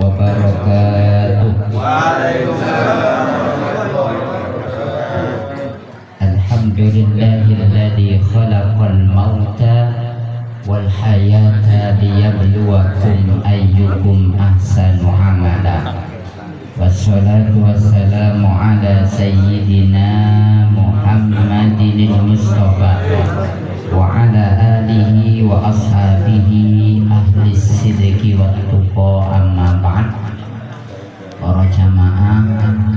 wabarakatuh. Alhamdulillahilladzi khalaqal mauta wal hayata liyabluwakum ayyukum ahsanu amala. Wassalatu wassalamu ala sayyidina Muhammadin al-Mustafa wa ala alihi wa ashabihi ahli sidqi wa tuqa, amma ba'd. Para jamaah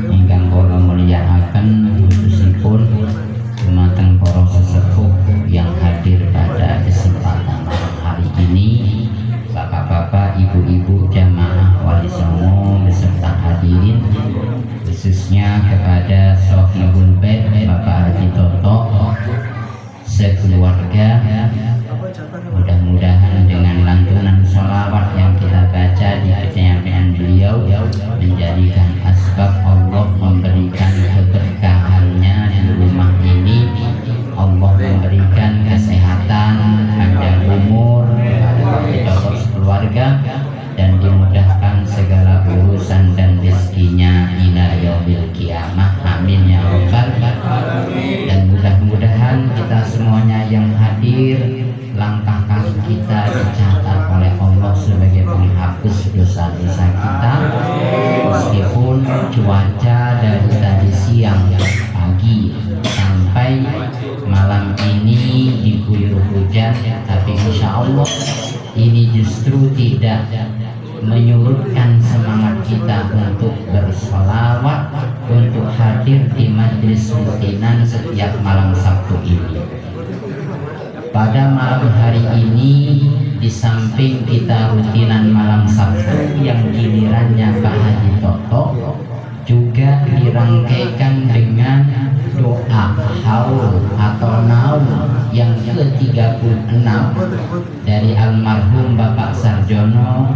ingkang kula mulyakaken, khususipun dumateng para sesepuh yang hadir pada kesempatan hari ini, bapak-bapak, ibu-ibu jamaah Wali Songo beserta hadirin, khususnya kepada Sohibul Bait Bapak Haji Toto sekeluarga. Mudah-mudahan dengan lantunan sholawat yang kita baca di penyampaian beliau menjadikan asbab Allah memberikan keberkahannya di rumah ini. Allah memberikan kesehatan, panjang umur kepada kita sekeluarga, dan dimudahkan segala urusan dan rezekinya ila yaumil qiyamah. Amin ya rabbal alamin. Dan mudah-mudahan kita semuanya yang hadir, langkah kaki kita dicatat oleh Allah sebagai penghapus dosa-dosa kita. Meskipun cuaca dari tadi siang, pagi sampai malam ini diguyur hujan, tapi insya Allah ini justru tidak menyurutkan semangat kita untuk bersolawat, untuk hadir di majelis rutinan setiap malam Sabtu ini. Pada malam hari ini, di samping kita rutinan malam Sabtu yang gilirannya Pak Haji Toto, juga dirangkaikan dengan doa haul atau naum yang ke-36 dari almarhum Bapak Sarjono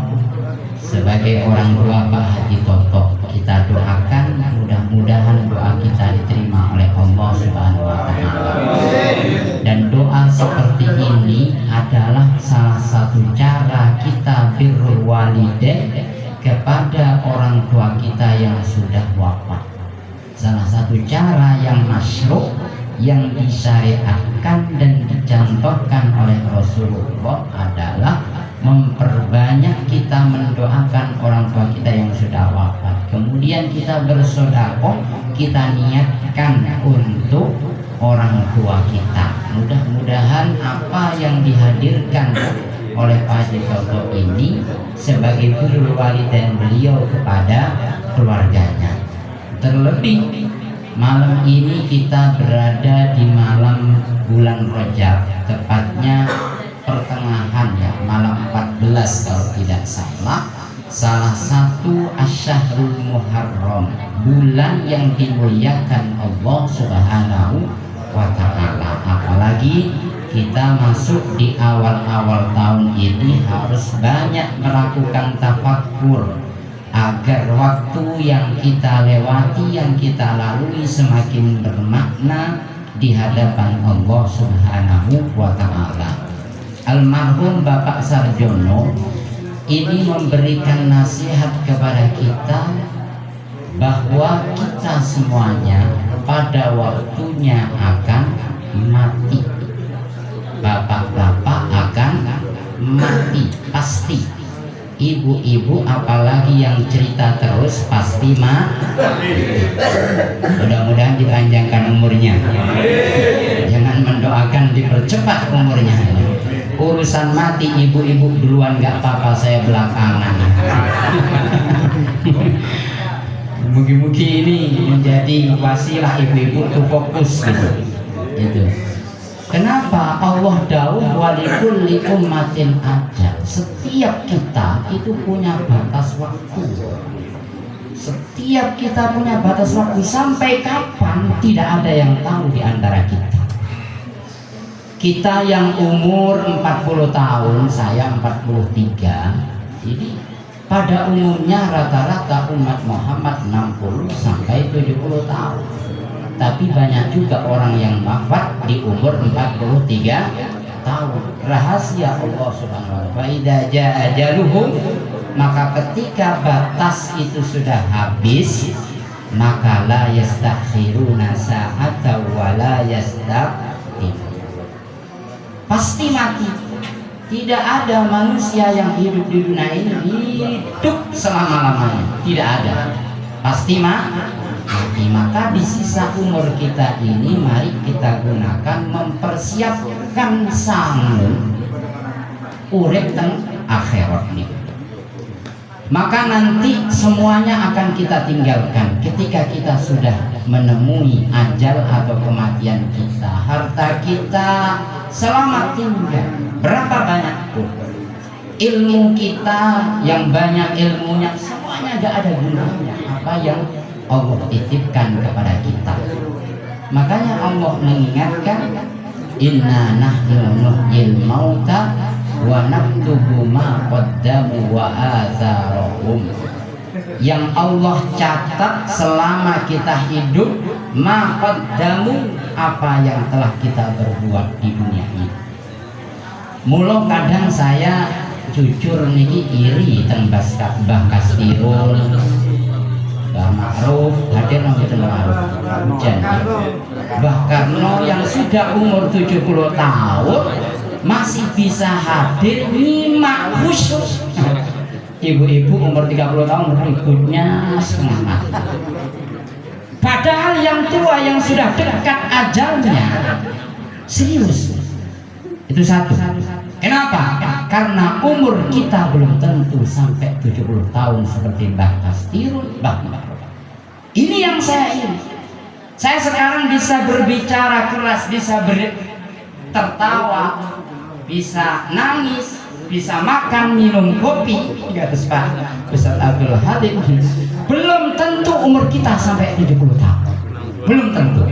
sebagai orang tua Pak Haji Toto. Kita doakan mudah-mudahan doa kita diterima oleh Allah Subhanahu wa Ta'ala. Dan doa seperti ini adalah salah satu cara kita birrul walidain kepada orang tua kita yang sudah wafat. Salah satu cara yang masyru', yang disyariatkan dan dicontohkan oleh Rasulullah adalah memperbanyak kita mendoakan orang tua kita yang sudah wafat. Kemudian kita bersedekah, kita niatkan untuk orang tua kita. Mudah-mudahan apa yang dihadirkan oleh Pak Haji Toto ini sebagai birrul walidain beliau kepada keluarganya. Terlebih malam ini kita berada di malam bulan Rajab, tepatnya pertengahan ya, malam 14 kalau tidak salah. Salah satu asyahrul muharram, bulan yang dimuliakan Allah Subhanahu wa Ta'ala. Apalagi kita masuk di awal-awal tahun ini harus banyak melakukan tafakkur agar waktu yang kita lewati, yang kita lalui semakin bermakna di hadapan Allah Subhanahu wa Ta'ala. Almarhum Bapak Sarjono ini memberikan nasihat kepada kita bahwa kita semuanya pada waktunya akan mati. Bapak-bapak akan mati pasti. Ibu-ibu apalagi yang cerita terus pasti mati. Mudah-mudahan dipanjangkan umurnya. Jangan mendoakan dipercepat umurnya. Urusan mati ibu-ibu duluan gak apa-apa, saya belakangan. Mugi-mugi ini menjadi wasilah ibu-ibu untuk fokus gitu. Kenapa Allah dawuh walikulli ummatin ajal. Setiap kita itu punya batas waktu. Setiap kita punya batas waktu. Sampai kapan tidak ada yang tahu di antara kita. Kita yang umur 40 tahun, saya 43. Jadi pada umumnya rata-rata umat Muhammad 60 sampai 70 tahun. Tapi banyak juga orang yang wafat di umur 43 tahun. Rahasia Allah Subhanahu wa ta'ala. Fa idza jaa ajaluhum maka ketika batas itu sudah habis, maka la yastakhiruna sa'ata wa la yastaqdim, pasti mati. Tidak ada manusia yang hidup di dunia ini hidup selama-lamanya, tidak ada, pasti mati. Maka di sisa umur kita ini mari kita gunakan mempersiapkan sangu urip teng akhirat nih. Maka nanti semuanya akan kita tinggalkan ketika kita sudah menemui ajal atau kematian kita. Harta kita selamat tinggal, berapa banyak pun. Ilmu kita yang banyak ilmunya semuanya gak ada gunanya apa yang Allah titipkan kepada kita. Makanya Allah mengingatkan, inna nahnu nuhyil mauta wa naktubu ma qaddamu wa atharahum. Yang Allah catat selama kita hidup, ma qaddamu, apa yang telah kita berbuat di dunia ini. Mula kadang saya jujur niki iri teng Mbah Kastirul, Mbah Ma'ruf, hadir nang mboten Ma'ruf. Mbah Karno yang sudah umur 70 tahun masih bisa hadir nyimak khusyuk. Ibu-ibu umur 30 tahun ributnya setengah mati. Padahal yang tua yang sudah dekat ajalnya serius. Itu satu. Kenapa? Karena umur kita belum tentu sampai 70 tahun seperti Mbah Kastirul, Mbah Ma'ruf. Ini yang saya ingin. Saya sekarang bisa berbicara keras, bisa tertawa, bisa nangis, bisa makan, minum kopi. Enggak Pak Ustaz Abdul Halim. Belum tentu umur kita sampai 70 tahun. Belum tentu.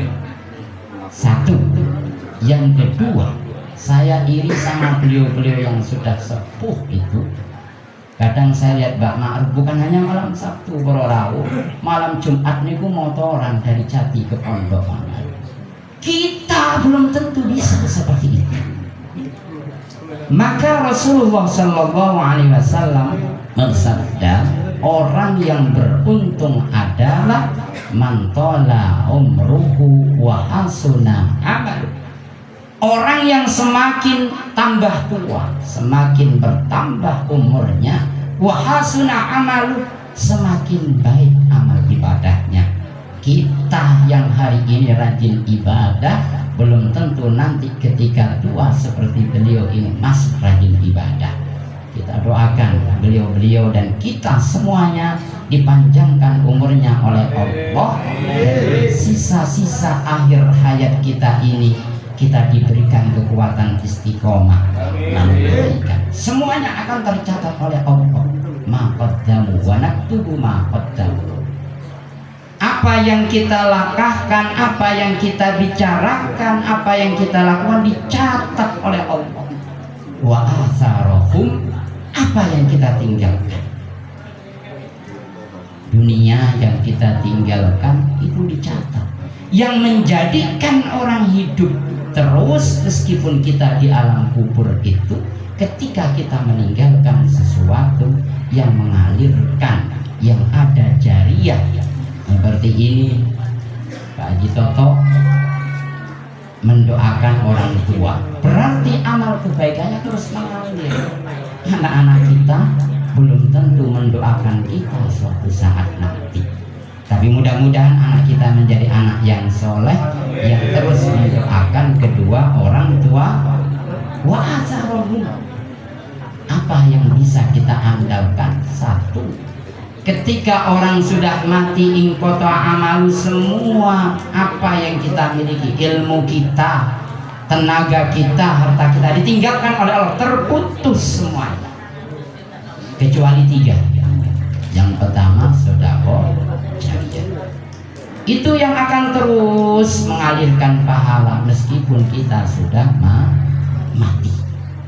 Satu. Yang kedua, saya iri sama beliau-beliau yang sudah sepuh itu. Kadang saya lihat Mbak Ma'ruf bukan hanya malam Sabtu berorau, malam Jumat niku motoran dari Jati ke Pondok. Kita belum tentu bisa seperti itu. Maka Rasulullah Shallallahu Alaihi Wasallam bersabda, orang yang beruntung adalah man tola umruhu wa hasuna amal. Orang yang semakin tambah tua, semakin bertambah umurnya, wa hasuna amalu, semakin baik amal ibadahnya. Kita yang hari ini rajin ibadah belum tentu nanti ketika tua seperti beliau ini masih rajin ibadah. Kita doakan beliau-beliau dan kita semuanya dipanjangkan umurnya oleh Allah, dan sisa-sisa akhir hayat kita ini kita diberikan kekuatan istiqomah. Semuanya akan tercatat oleh Allah. Ma qaddamu wa naktubu ma qaddamu. Apa yang kita langkahkan, apa yang kita bicarakan, apa yang kita lakukan dicatat oleh Allah. Wa atharahum, apa yang kita tinggalkan. Dunia yang kita tinggalkan itu dicatat. Yang menjadikan orang hidup terus meskipun kita di alam kubur itu, ketika kita meninggalkan sesuatu yang mengalirkan, yang ada jariah seperti ini. Pak Haji Toto mendoakan orang tua, berarti amal kebaikannya terus mengalir. Anak-anak kita belum tentu mendoakan kita suatu saat nanti, tapi mudah-mudahan anak kita menjadi anak yang soleh, yang terus mendoakan kedua orang tua. Wa asarahum, apa yang bisa kita andalkan? Satu, ketika orang sudah mati, ingkota amalu, semua apa yang kita miliki, ilmu kita, tenaga kita, harta kita ditinggalkan oleh Allah, terputus semuanya kecuali tiga. Yang pertama sedekah jariyah, itu yang akan terus mengalirkan pahala meskipun kita sudah mati.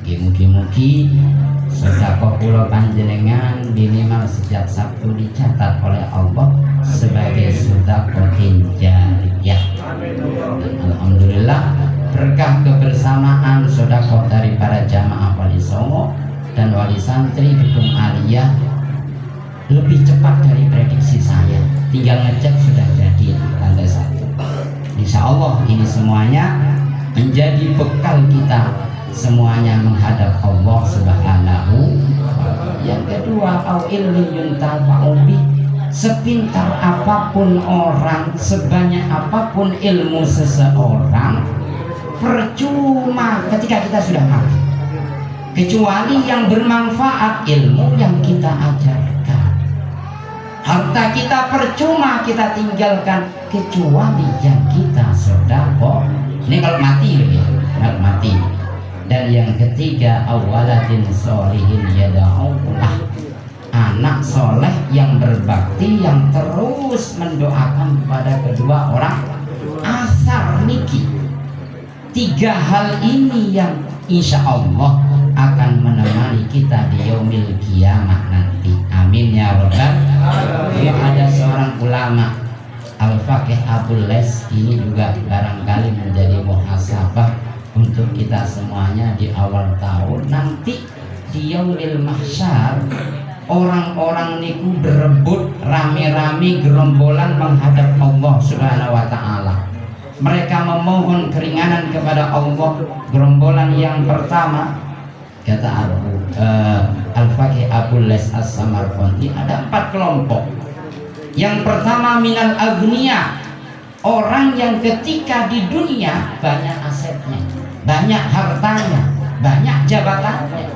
Mugi-mugi sedekah kula panjenengan minimal sejak Sabtu dicatat oleh Allah sebagai sedekah jariyah. Alhamdulillah, berkah kebersamaan sedekah dari para jamaah wali songo dan wali santri Gedung Aliyah lebih cepat dari prediksi saya. Tinggal ngecek sudah jadi lantai 1. Insya Allah ini semuanya menjadi bekal kita semuanya menghadap Allah Subhanahu. Yang kedua, au ilmin yuntafa'u bih, sepintar apapun orang, sebanyak apapun ilmu seseorang, percuma ketika kita sudah mati, kecuali yang bermanfaat ilmu yang kita ajarkan. Harta kita percuma kita tinggalkan, kecuali yang kita sedekah. Ini kalau mati loh ya, kalau mati. Dan yang ketiga, awaladin sholihin yada'ulah, anak soleh yang berbakti yang terus mendoakan kepada kedua orang. Asar niki, 3 hal ini yang insya Allah akan menemani kita di yaumil kiamah nanti. Amin ya rabbal alamin. Ada seorang ulama Al-Faqih Abul Les, ini juga barangkali menjadi muhasabah untuk kita semuanya di awal tahun nanti di yaumil mahsyar. Orang-orang niku berebut rame-rame gerombolan menghadap Allah Subhanahu wa taala. Mereka memohon keringanan kepada Allah. Gerombolan yang pertama, kata Al-Faqih Abul Les As-Samarqandi, ada 4 kelompok. Yang pertama minal agniya, orang yang ketika di dunia banyak asetnya, banyak hartanya, banyak jabatannya.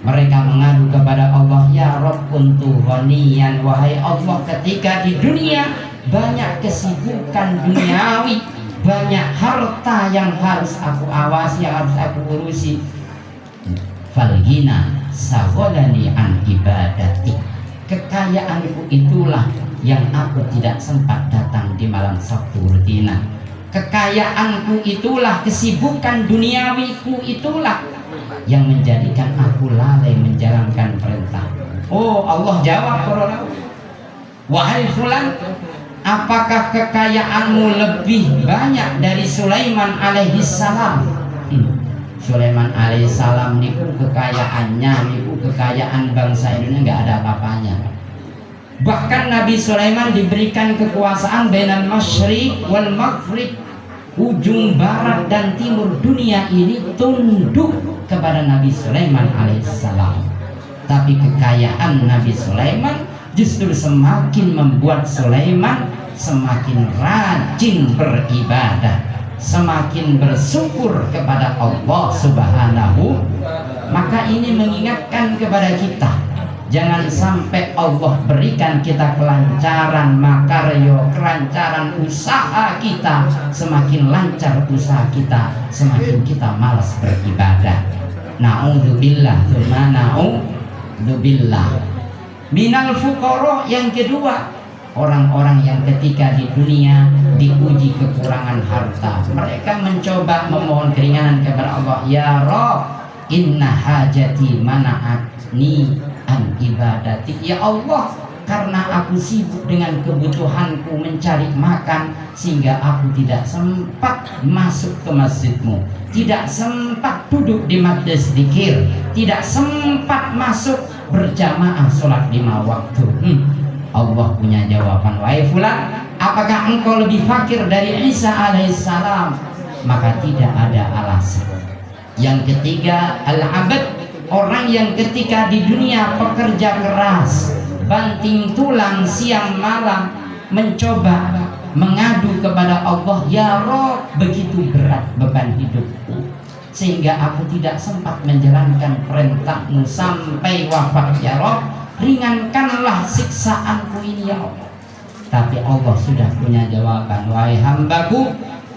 Mereka mengadu kepada Allah, ya Rabb kuntu ghaniyan, wahai Allah ketika di dunia banyak kesibukan duniawi, banyak harta yang harus aku awasi, yang harus aku urusi. Falgina sagholani an ibadati, kekayaanku itulah yang aku tidak sempat datang di malam Sabtu rutina. Kekayaanku itulah, kesibukan duniawiku itulah yang menjadikan aku lalai menjalankan perintah. Oh, Allah jawab, wahai fulan, apakah kekayaanmu lebih banyak dari Sulaiman alaihissalam? Sulaiman alaihissalam niku kekayaannya niku kekayaan bangsa Indonesia nggak ada apa-apanya. Bahkan Nabi Sulaiman diberikan kekuasaan bainal masyriq wal maghrib, ujung barat dan timur dunia ini tunduk kepada Nabi Sulaiman alaihissalam. Tapi kekayaan Nabi Sulaiman justru semakin membuat Sulaiman semakin rajin beribadah, semakin bersyukur kepada Allah Subhanahu. Maka ini mengingatkan kepada kita, jangan sampai Allah berikan kita kelancaran makaryo, kelancaran usaha kita. Semakin lancar usaha kita, semakin kita malas beribadah. Na'udzubillah, tsumma na'udzubillah. Minal fuqara, yang kedua, orang-orang yang ketika di dunia diuji kekurangan harta, mereka mencoba memohon keringanan kepada Allah. Ya Rabb, inna hajati mana'atni an ibadati. Ya Allah, karena aku sibuk dengan kebutuhanku mencari makan, sehingga aku tidak sempat masuk ke masjidmu, tidak sempat duduk di majlis zikir, tidak sempat masuk berjamaah sholat 5 waktu. Allah punya jawaban, wahai fulan, apakah engkau lebih fakir dari Isa alaihissalam? Maka tidak ada alasan. Yang ketiga, al-abad, orang yang ketika di dunia pekerja keras, banting tulang siang malam, mencoba mengadu kepada Allah, ya Rabb, begitu berat beban hidupku sehingga aku tidak sempat menjalankan perintahmu sampai wafat. Ya Rabb, ringankanlah siksaanku ini ya Allah. Tapi Allah sudah punya jawaban, wahai hambaku,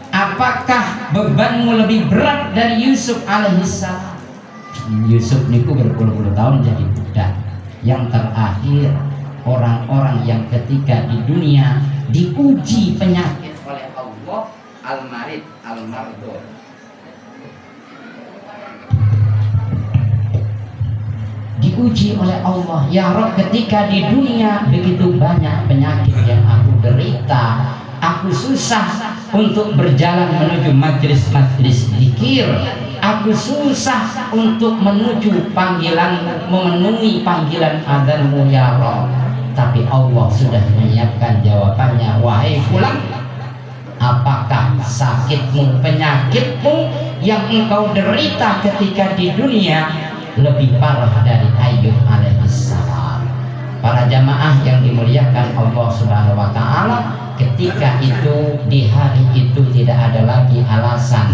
apakah bebanmu lebih berat dari Yusuf alaihissalam? Yusuf niku berpuluh-puluh tahun jadi budak. Yang terakhir, orang-orang yang ketika di dunia diuji penyakit oleh Allah, al-marid, al-mardud. Diuji oleh Allah, ya Rabb, ketika di dunia begitu banyak penyakit yang aku derita, aku susah untuk berjalan menuju majlis-majlis zikir, aku susah untuk menuju panggilan, memenuhi panggilan adzanmu ya Rabb. tapi Allah sudah menyiapkan jawabannya. Wahai fulan, apakah sakitmu, penyakitmu yang engkau derita ketika di dunia lebih parah dari Ayub alaihissalam? Para jamaah yang dimuliakan Allah Subhanahu wa taala, ketika itu di hari itu tidak ada lagi alasan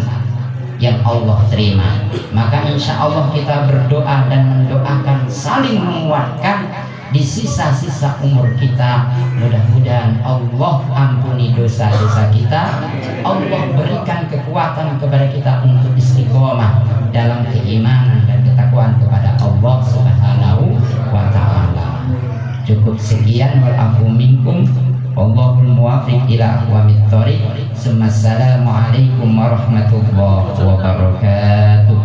yang Allah terima. Maka insya Allah kita berdoa dan mendoakan saling menguatkan di sisa-sisa umur kita. Mudah-mudahan Allah ampuni dosa-dosa kita, Allah berikan kekuatan kepada kita untuk istiqomah dalam keimanan dan ketakwaan kepada Allah Subhanahu wa taala. Cukup sekian, wal afu minkum, wallahul muwaffiq ila aqwamit thoriq. Assalamualaikum warahmatullahi wabarakatuh.